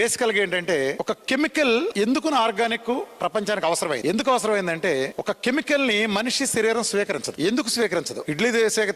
బేసికల్ గా ఏంటంటే ఒక కెమికల్ ఎందుకు ఆర్గానిక్ ప్రపంచానికి అవసరమైంది. ఎందుకు అవసరమైందంటే ఒక కెమికల్ ని మనిషి శరీరం స్వీకరించదు. ఎందుకు స్వీకరించదు? ఇడ్లీ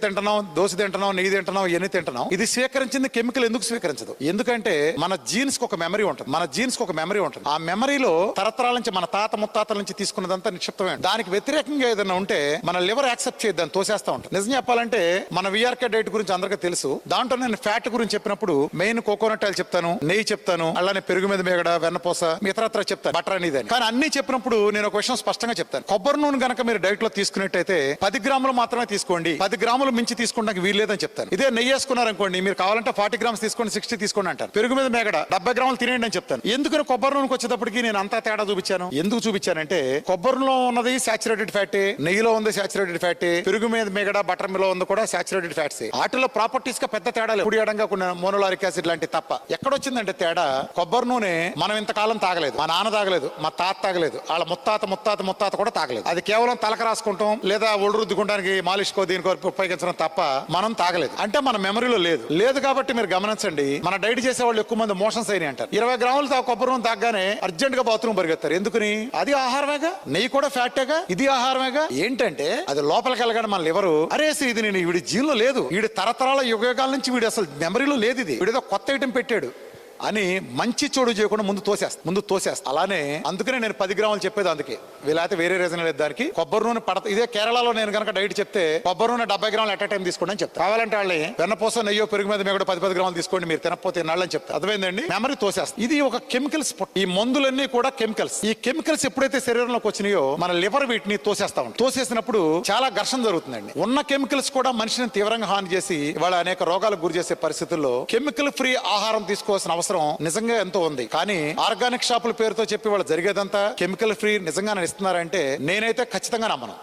తింటున్నాం, దోశ తింటున్నాం, నెయ్యి తింటున్నాం, ఎన్ని తింటున్నాం. ఇది స్వీకరించింది కెమికల్ ఎందుకు స్వీకరించదు? ఎందుకంటే మన జీన్స్ కి ఒక మెమరీ ఉంటుంది. మన జీన్స్ కి ఒక మెమరీ ఉంటుంది. ఆ మెమరీలో తరతరాల నుంచి మన తాత ముత్తాతల నుంచి తీసుకున్నదంతా నిక్షిప్తమే. దానికి వ్యతిరేకంగా ఏదైనా ఉంటే మన లివర్ యాక్సెప్ట్ చేయదు, దాన్ని తోసేస్తా ఉంటుంది. నిజం చెప్పాలంటే మన విఆర్కే డైట్ గురించి అందరికీ తెలుసు. దాంట్లో నేను ఫ్యాట్ గురించి చెప్పినప్పుడు మెయిన్ కోకోనట్ ఆయిల్ చెప్తాను, నెయ్యి చెప్తాను, అలానే పెరుగు మీద మేగడ, వెన్నపూస, ఇతరత్ర చెప్తాను, బటర్ అనేది. కానీ అన్ని చెప్పినప్పుడు నేను ఒక విషయం స్పష్టంగా చెప్తాను. కొబ్బరి నూనె గనక మీరు డైట్ లో తీసుకున్నట్టయితే 10 గ్రాములు మాత్రమే తీసుకోండి, 10 గ్రాములు మించి తీసుకోవడానికి వీల్లేదని చెప్తాను. ఇదే నెయ్యి వేసుకున్నారనుకోండి, మీరు కావాలంటే 40 గ్రామ్స్ తీసుకోండి, 60 తీసుకోండి అంటారు. పెరుగు మీద మేగడ 70 గ్రాములు తినేయండి అని చెప్తాను. ఎందుకని కొబ్బరి నూనెకి వచ్చేటప్పటికి నేను అంతా తేడా చూపించాను? ఎందుకు చూపించానంటే కొబ్బరిలో ఉన్నది సాచురేటెడ్ ఫ్యాట్, నెయ్యిలో ఉంది సాచురేటెడ్ ఫ్యాట్, పెరుగు మీద మేగడ, బటర్ లో ఉంది కూడా సాచురేటెడ్ ఫ్యాట్స్. వాటిలో ప్రాపర్టీస్ గా పెద్ద తేడా లేదు. కుడియడంగా కొన్ని మోనోలారిక్ యాసిడ్ లాంటి తప్ప. ఎక్కడొచ్చిందంటే తేడా, కొబ్బరి నూనె మనం ఇంతకాలం తాగలేదు, మా నాన్న తాగలేదు, మా తాత తాగలేదు, వాళ్ళ ముత్తాత కూడా తాగలేదు. అది కేవలం తలకు రాసుకుంటాం లేదా ఒళ్ళు రుద్దుకుంటానికి మాలిష్కో దీనికో ఉపయోగించడం తప్ప మనం తాగలేదు. అంటే మన మెమరీలో లేదు కాబట్టి మీరు గమనించండి, మన డైట్ చేసే వాళ్ళు ఎక్కువ మంది మోషన్స్ అయినాయి అంటారు. 20 గ్రాములు కొబ్బరి నూనె తాగగానే అర్జెంట్ గా బాత్రూమ్ పరిగెత్తారు. ఎందుకని? అది ఆహారమేగా, నెయ్యి కూడా ఫ్యాటేగా, ఇది ఆహారమేగా. ఏంటంటే అది లోపలికి వెళ్ళగానే మన లివరు అరే ఇది నేను వీడి జీన్లో లేదు, వీడి తరతరాల యుగాల నుంచి వీడి అసలు మెమరీలో లేదు, ఇది వీడిదో కొత్త ఐటెం పెట్టాడు అని మంచి చోడు చేయకుండా ముందు తోసేస్తా. అలానే అందుకనే నేను 10 గ్రాములు చెప్పేది. అందుకే వీళ్ళైతే వేరే రీజన్ లేదు దానికి. కొబ్బరి నూనె ఇదే కేరళలో నేను కనుక డైట్ చెప్తే కొబ్బరి నూనె 70 గ్రాములు ఎట్ టైం తీసుకోండి అని చెప్తా. కావాలంటే వాళ్ళని వెన్నపూస, నెయ్యో, పెరుగు మీద మేము కూడా 10 గ్రాములు తీసుకోండి, మీరు తినకపోతే నాళ్ళని చెప్తా. అర్థమైందండి? మెమరీ తోసేస్తా. ఇది ఒక కెమికల్స్. ఈ మందులన్నీ కూడా కెమికల్స్. ఈ కెమికల్స్ ఎప్పుడైతే శరీరంలోకి వచ్చినాయో మన లివర్ వీటిని తోసేస్తా ఉంటాం. తోసేసినప్పుడు చాలా ఘర్షణ జరుగుతుందండి. ఉన్న కెమికల్స్ కూడా మనిషిని తీవ్రంగా హాని చేసి వాళ్ళ అనేక రోగాలకు గురి చేసే పరిస్థితుల్లో కెమికల్ ఫ్రీ ఆహారం తీసుకోవాల్సిన అవసరం నిజంగా ఎంతో ఉంది. కానీ ఆర్గానిక్ షాపుల పేరుతో చెప్పి వాళ్ళు జరిగేదంతా కెమికల్ ఫ్రీ నిజంగా ఇస్తున్నారంటే నేనైతే ఖచ్చితంగా నమ్మను.